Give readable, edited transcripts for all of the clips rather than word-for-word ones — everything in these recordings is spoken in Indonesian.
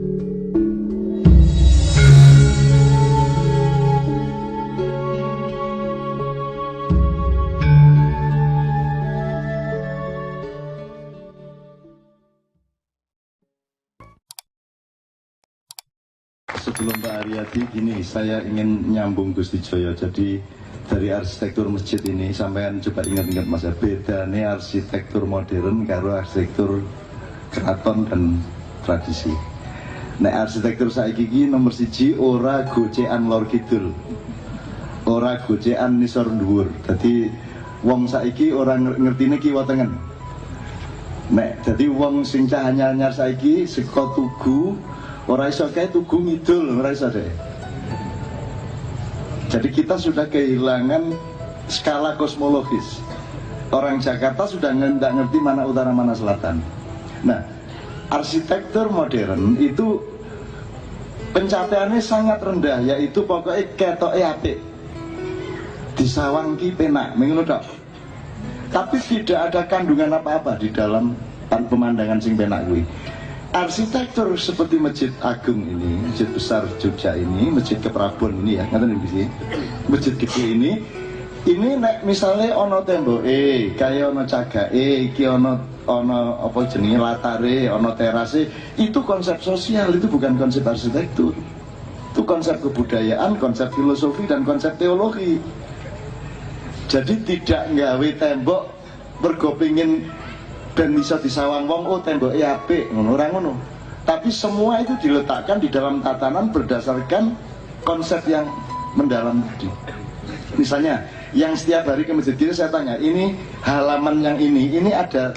Sebelum Pak Aryadi, gini, saya ingin nyambung Gusti Joyo. Jadi dari arsitektur masjid ini, sampean coba ingat-ingat Mas, bedanya arsitektur modern karo arsitektur keraton dan tradisi. Nah, arsitektur saiki iki nomor siji ora gocekan lor kidul, ora gocekan nisor dhuwur. Dadi wong saiki ora ngertine kiwa tengen. Nek dadi wong sing cah anyar-anyar saiki saka Tugu ora iso kae Tugu ngidul, ora iso deh. Jadi kita sudah kehilangan skala kosmologis. Orang Jakarta sudah nggak ngerti mana utara mana selatan. Nah, arsitektur modern itu pencapaiannya sangat rendah, yaitu pokoknya ketoke apik, disawangki penak, mengono tok. Tapi tidak ada kandungan apa-apa di dalam pemandangan sing penak kuwi. Arsitektur seperti Masjid Agung ini, Masjid Besar Jogja ini, Masjid Keprabon ini ya, ngaten iki. Masjid gede ini nek misalnya ono temboke, kaya ono cagake, iki ono apa jenenge latare, ono terase, itu konsep sosial, itu bukan konsep arsitektur. Itu konsep kebudayaan, konsep filosofi dan konsep teologi. Jadi tidak nggawe tembok mergo pengin dan bisa disawang wong, oh temboknya apik, ngono ora ngono. Tapi semua itu diletakkan di dalam tatanan berdasarkan konsep yang mendalam tadi. Misalnya, yang setiap hari ke masjid ini saya tanya, ini halaman yang ini ada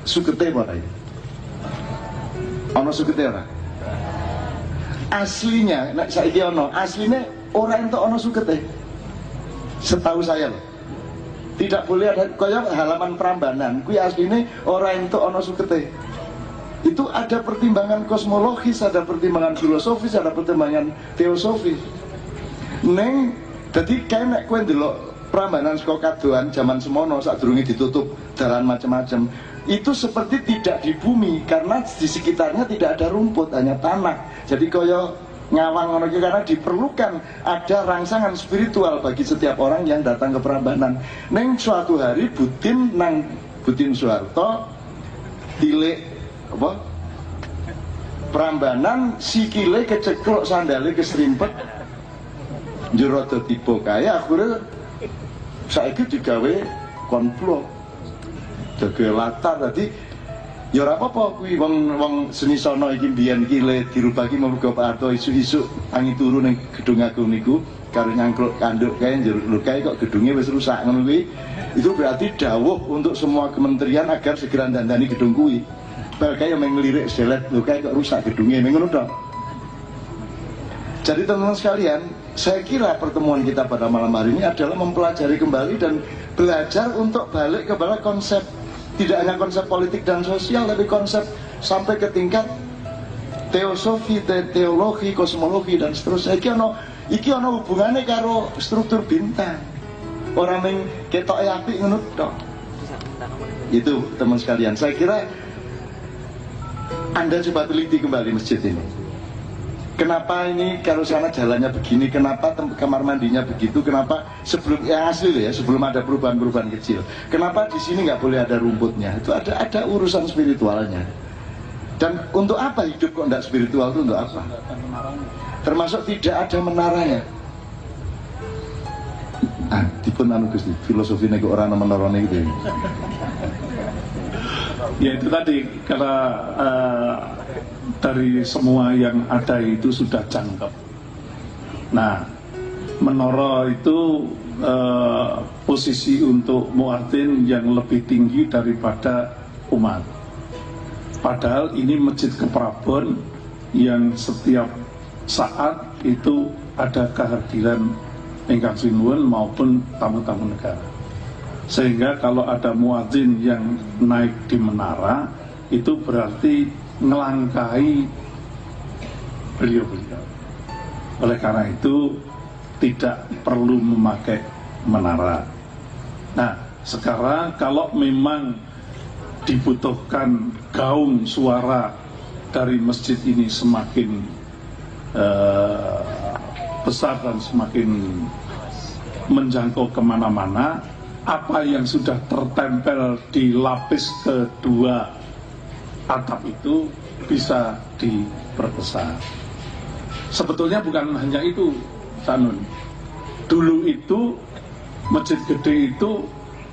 sukete ora ya? Ono sukete ora? Aslinya, nek saiki ono, aslinya ora entuk ono sukete. Setahu saya loh. Tidak boleh ada kaya halaman Prambanan, kuwi asline ora entuk ana sukete. Itu ada pertimbangan kosmologis, ada pertimbangan filosofis, ada pertimbangan teosofis. Neng, dadi kae nek kowe ndelok Prambanan saka kadoan zaman semono sadurunge ditutup dalan macam-macam, itu seperti tidak di bumi karena di sekitarnya tidak ada rumput, hanya tanah. Jadi kaya ngawang ngono iki karena diperlukan ada rangsangan spiritual bagi setiap orang yang datang ke Prambanan. Neng suatu hari Butin Soeharto tilik apa? Prambanan sikile kecekluk, sandale keserimpet. Njero tiba kaya akhirnya saiki digawe konflok. Dadi latar tadi ya ora apa-apa kuwi wong seni sono iki mbiyen iki le dirubah iki muga Pak Harto isu-isu angin turu ning gedung agung niku karo nyangkluk kanduk kae njero lho kae kok gedungnya wis rusak ngono kuwi. Itu berarti dawuh untuk semua kementerian agar segera dandani gedung kuwi. Bal kae yang ngelirik selet lho kae kok rusak gedungnya ngono tok. Jadi teman-teman sekalian, saya kira pertemuan kita pada malam hari ini adalah mempelajari kembali dan belajar untuk balik kepada konsep. Tidak hanya konsep politik dan sosial, tapi konsep sampai ke tingkat teosofi, teologi, kosmologi dan seterusnya. Iki ono hubungannya karo struktur bintang. Orang yang ketok apik ngono tok. Itu teman sekalian. Saya kira Anda coba teliti kembali masjid ini. Kenapa ini kalau sana jalannya begini? Kenapa kamar mandinya begitu? Kenapa sebelum yang asli ya, sebelum ada perubahan-perubahan kecil? Kenapa di sini nggak boleh ada rumputnya? Itu ada urusan spiritualnya. Dan untuk apa hidup kok nggak spiritual itu untuk apa? Termasuk tidak ada menaranya. Dipun anu Gusti, filosofi nego orang menorone gitu. Ya itu tadi karena dari semua yang ada itu sudah jangkep. Nah, menara itu posisi untuk muadzin yang lebih tinggi daripada umat. Padahal ini Masjid Keprabon yang setiap saat itu ada kehadiran ingkang sinuwun maupun tamu-tamu negara. Sehingga kalau ada muadzin yang naik di menara, itu berarti ngelangkai beliau-beliau. Oleh karena itu tidak perlu memakai menara. Nah, sekarang kalau memang dibutuhkan gaung suara dari masjid ini semakin besar dan semakin menjangkau kemana-mana, apa yang sudah tertempel di lapis kedua atap itu bisa diperbesar. Sebetulnya bukan hanya itu, Sanun. Dulu itu Masjid Gede itu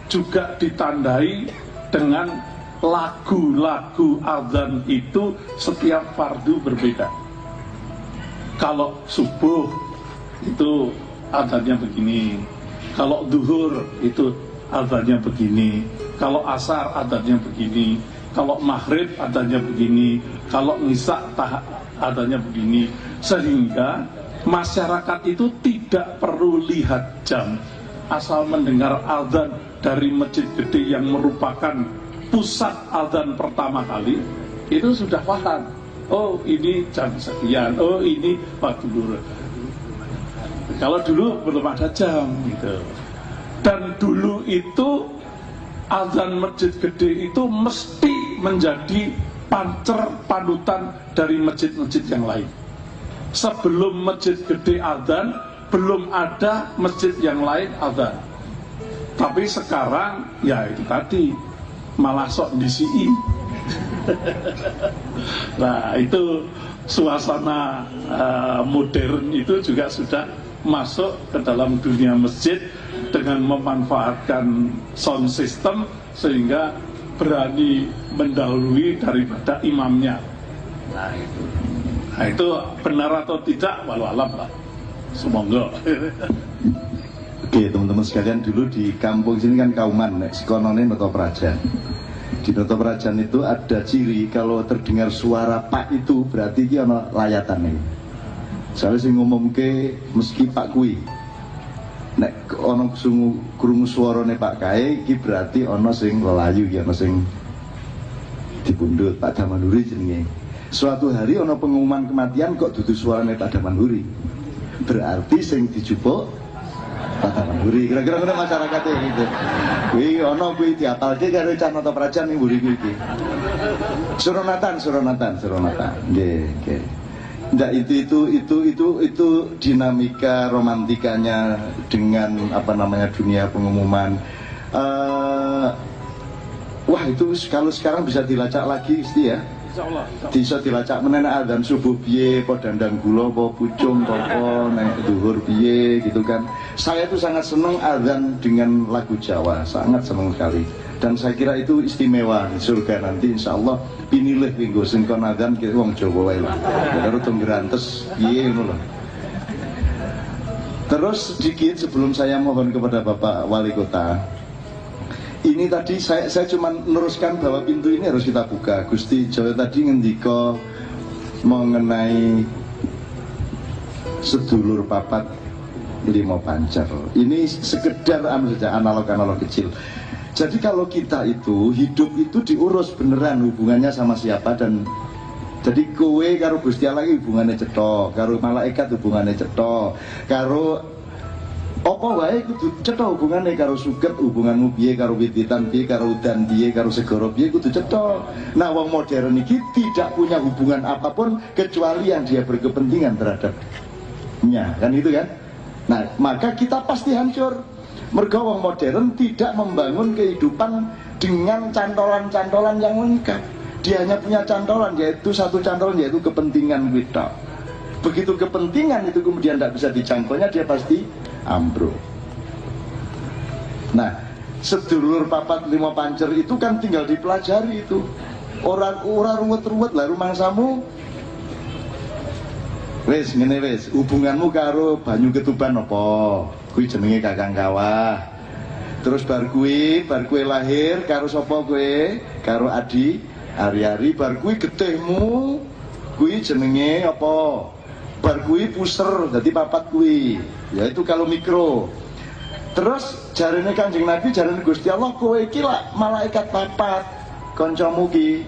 juga ditandai dengan lagu-lagu azan itu setiap fardu berbeda. Kalau subuh itu azannya begini, kalau duhur itu azannya begini, kalau asar azannya begini, kalau maghrib adanya begini, kalau nisa adanya begini, sehingga masyarakat itu tidak perlu lihat jam, asal mendengar azan dari Masjid Gede yang merupakan pusat azan pertama kali, itu sudah paham. Oh ini jam sekian, oh ini waktu duhur. Kalau dulu belum ada jam gitu. Dan dulu itu azan Masjid Gede itu mesti menjadi pancer panutan dari masjid-masjid yang lain. Sebelum Masjid Gede azan, belum ada masjid yang lain azan. Tapi sekarang ya itu tadi malah sok disiin. Nah itu suasana modern itu juga sudah masuk ke dalam dunia masjid dengan memanfaatkan sound system sehingga berani mendahului daripada imamnya. Nah itu benar atau tidak walau alam lah. Semoga. Oke teman-teman sekalian, dulu di kampung sini kan Kauman, sekonone Noto Prajan. Di Noto Prajan itu ada ciri kalau terdengar suara Pak itu berarti ini ada layatan nih. Soalnya sing ngomongke meski Pak kui, nek ono krungu suarane Pak kae, iki berarti ono sing lelayu, ya ono sing dibundut Pak Damanhuri jenenge. Suatu hari ono pengumuman kematian kok dudu suarane Pak Damanhuri, berarti sing dijupuk Pak Damanhuri. Kira-kira ngono masyarakate gitu. Kuwi ono kuwi diapalke karo Cah Noto Prajan ning mburi iki. Suronatan. Nggih. Nah, itu dinamika romantikanya dengan apa namanya dunia pengumuman. Wah itu kalau sekarang bisa dilacak lagi Isti ya. Bisa dilacak menenak adzan subuh piye, po dandang gula, po pucung, po nek duhur piye gitu kan. Saya itu sangat senang adzan dengan lagu Jawa, sangat senang sekali. Dan saya kira itu istimewa di surga nanti insya Allah pinilih minggu singkon adzan kira wong Jawa wae lah. Baru tenggerantes piye ngono lho. Terus sedikit sebelum saya mohon kepada Bapak Wali Kota. Ini tadi saya cuma meneruskan bahwa pintu ini harus kita buka. Gusti Jawa tadi ngendika mengenai sedulur papat limo pancer. Ini sekedar analog-analog kecil. Jadi kalau kita itu hidup itu diurus beneran hubungannya sama siapa, dan jadi kowe karo Gusti Allah hubungannya cetok, karo malaikat hubungannya cetok, karo apa wae kudu cetok hubungannya, karo suket hubunganmu piye, karo wit-witan piye, karo udan piye, karo segara piye kudu cetok. Nah wong modern iki tidak punya hubungan apapun kecuali yang dia berkepentingan terhadapnya, kan itu kan. Nah maka kita pasti hancur. Mergo wong modern tidak membangun kehidupan dengan cantolan-cantolan yang lengkap. Dia hanya punya cantolan, yaitu satu cantolan, yaitu kepentingan kita. Begitu kepentingan itu kemudian tidak bisa dijangkaunya, dia pasti ambruk. Nah, sedulur papat limo pancer itu kan tinggal dipelajari itu. Orang ruwet-ruwet lah rumangsamu. Wes ngene wes, hubunganmu karo banyu ketuban apa? Kuwi jenenge Kakang Kawah. Terus bar kuwi lahir karo sapa kowe? Karo Adi Ari-ari. Bar kuwi getihmu kuwi jenenge apa? Bar kuwi puser dadi papat kuwi. Ya itu kalau mikro. Terus jarene Kanjeng Nabi, jarene Gusti Allah, kowe iki lak malaikat papat kancamu ki.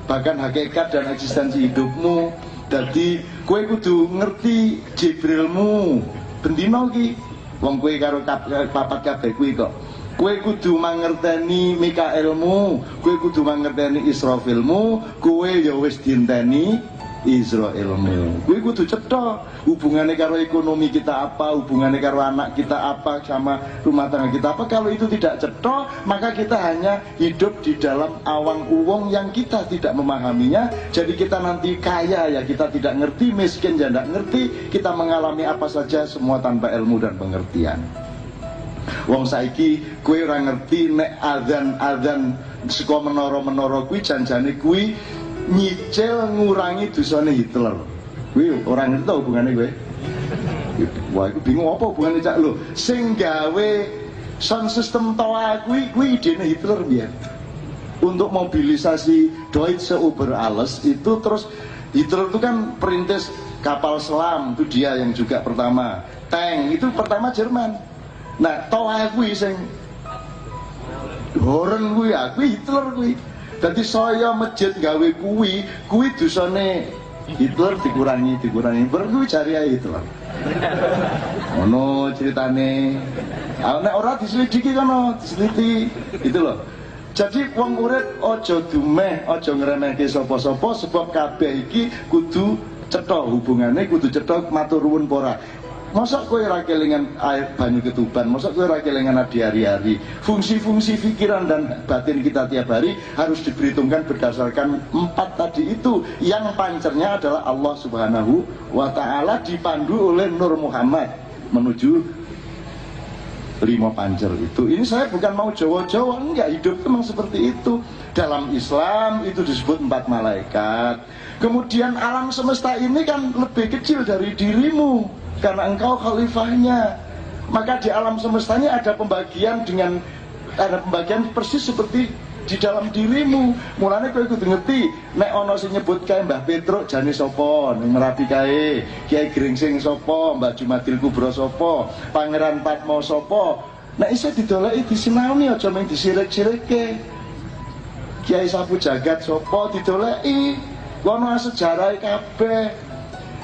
Bahkan hakikat dan eksistensi hidupmu. Dadi kowe kudu ngerti Jibrilmu. Bendina ki wong kowe karo papat kabeh kuwi kok Kowe kudu mangerteni Mikaelmu, kowe kudu mangerteni Israfilmu, kowe ya wis dienteni Israilmu. Kowe kudu cetha hubungannya karo ekonomi kita apa, hubungannya karo anak kita apa, sama rumah tangga kita apa. Kalau itu tidak cetha, maka kita hanya hidup di dalam awang uwong yang kita tidak memahaminya. Jadi kita nanti kaya ya kita tidak ngerti, miskin ya tidak ngerti, kita mengalami apa saja semua tanpa ilmu dan pengertian. Wong saiki kue ora ngerti nek adzan saka menara-menara kuwi janjane kuwi nyicil ngurangi dosane Hitler. Kuwi ora ngerti hubungane kowe. Wah, iku bingung apa hubungane cak lho. Sing gawe sound system toa kuwi idene Hitler biyen. Untuk mobilisasi Deutsche über alles itu, terus Hitler itu kan perintis kapal selam, itu dia yang juga pertama. Tank itu pertama Jerman. Nah, toa kuwi sing horen kuwi Hitler kuwi. Dadi saya masjid gawe kuwi dosane Hitler dikurangi. Bar kuwi jari ae Hitler. Ono ceritane. Nek ora diselidiki kono, diseliti. Itu loh. Jadi wong urip aja dumeh, aja ngremehke sapa-sapa sebab kabeh iki kudu cetha hubungane, kudu cetha matur nuwun ora. Masa kowe ora kelingan air banyu ketuban, masa kowe ora kelingan adi hari-hari. Fungsi-fungsi pikiran dan batin kita tiap hari harus diperhitungkan berdasarkan 4 tadi itu, yang pancernya adalah Allah Subhanahu wa ta'ala dipandu oleh Nur Muhammad menuju 5 pancer itu. Ini saya bukan mau Jawa-Jawa, enggak, hidup memang seperti itu. Dalam Islam itu disebut 4 malaikat. Kemudian alam semesta ini kan lebih kecil dari dirimu karena engkau khalifahnya. Maka di alam semestanya ada pembagian persis seperti di dalam dirimu. Mulane kowe kudu ngerti nek ana sing nyebut kae Mbah Petruk jane sapa, ning Merapi kae Kiai Gringsing sapa, Mbah Jumadil Kubro sapa, Pangeran Patmo sapa. Nek isih didoleki disinaoni aja mung disirik-sirikke. Kiai Sapu Jagat sapa didoleki. Ono sejarahe kabeh.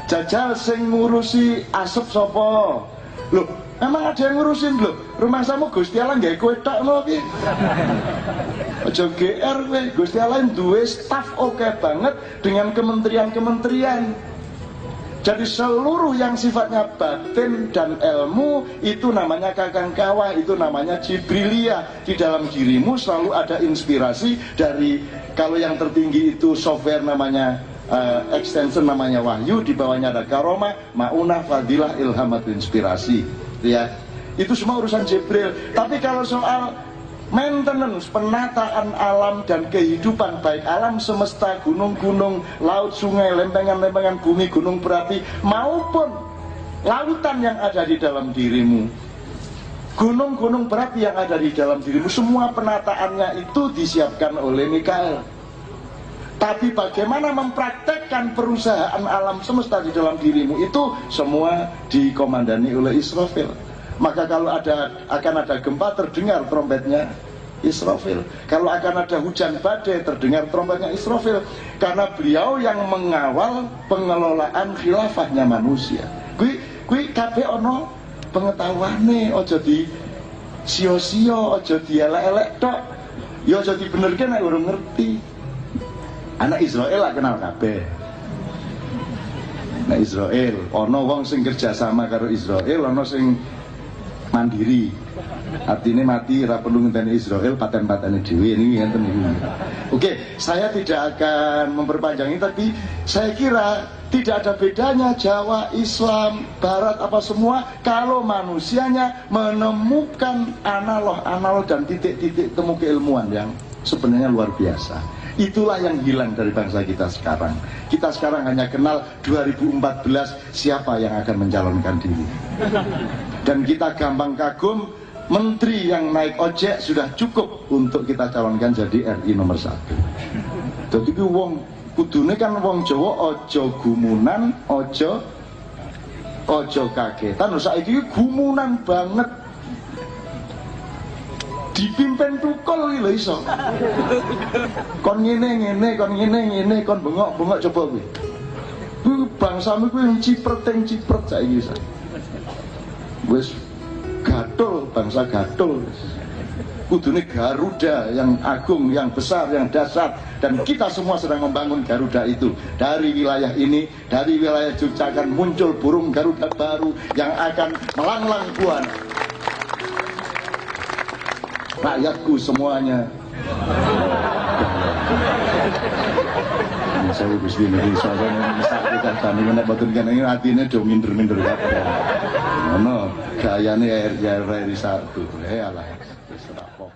Jajal sing ngurusi asep sapa? Loh, emang ada yang ngurusin lho. Rumah samu Gusti Allah nggawe kowe tok lho piye? Aja GR kowe. Gusti Allah duwe staf oke banget dengan kementerian-kementerian. Jadi seluruh yang sifatnya batin dan ilmu itu namanya kakang kawah, itu namanya Jibrilia. Di dalam dirimu selalu ada inspirasi dari, kalau yang tertinggi itu software namanya extension namanya wahyu, di bawahnya ada karomah, maunah, fadilah, ilham atau inspirasi, ya. Itu semua urusan Jibril. Tapi kalau soal maintenance, penataan alam dan kehidupan, baik alam semesta, gunung-gunung, laut, sungai, lempengan-lempengan bumi, gunung berapi, maupun lautan yang ada di dalam dirimu, gunung-gunung berapi yang ada di dalam dirimu, semua penataannya itu disiapkan oleh Mikael. Tapi bagaimana mempraktekkan perusahaan alam semesta di dalam dirimu itu semua dikomandani oleh Israfil. Maka kalau akan ada gempa, terdengar trompetnya Israfil. Kalau akan ada hujan badai, terdengar trompetnya Israfil. Karena beliau yang mengawal pengelolaan khilafahnya manusia. Kui kabeh ono pengetahuane, ojo di sio-sio, ojo di elek-elek tok. Ya ojo dibenerke nek urung ngerti. Anak Israel lah kenal kabeh. Nah Israel, ono wong sing kerjasama karo Israel, ono sing mandiri. Artinya mati ra perlu ngenteni Israel, paten-patene dhewe ini ngenten iki. Oke, saya tidak akan memperpanjang ini, tapi saya kira tidak ada bedanya Jawa, Islam, Barat apa semua kalau manusianya menemukan analog dan titik-titik temu keilmuan yang sebenarnya luar biasa. Itulah yang hilang dari bangsa kita sekarang. Kita sekarang hanya kenal 2014 siapa yang akan mencalonkan diri. Dan kita gampang kagum, menteri yang naik ojek sudah cukup untuk kita calonkan jadi RI nomor 1. Jadi wong kudune kan wong Jawa ojo gumunan, ojo kagetan. Saiki gumunan banget. Dipimpin tukul iki lho iso. Kon ngene, kon bengok coba kuwi. Kuwi bangsamu kuwi cipret saiki iso. Wis gatul, bangsa gatul. kudune Garuda yang agung, yang besar, yang dahsyat, dan kita semua sedang membangun Garuda itu. Dari wilayah ini, dari wilayah Jogja akan muncul burung Garuda baru yang akan melanglang buana. Rakyatku semuanya. Saya Gusti Indonesia saya misal kita tani menek boten kene atine do minder-minder kabeh. Ngono gayane RR 1. Alah wis ora apa.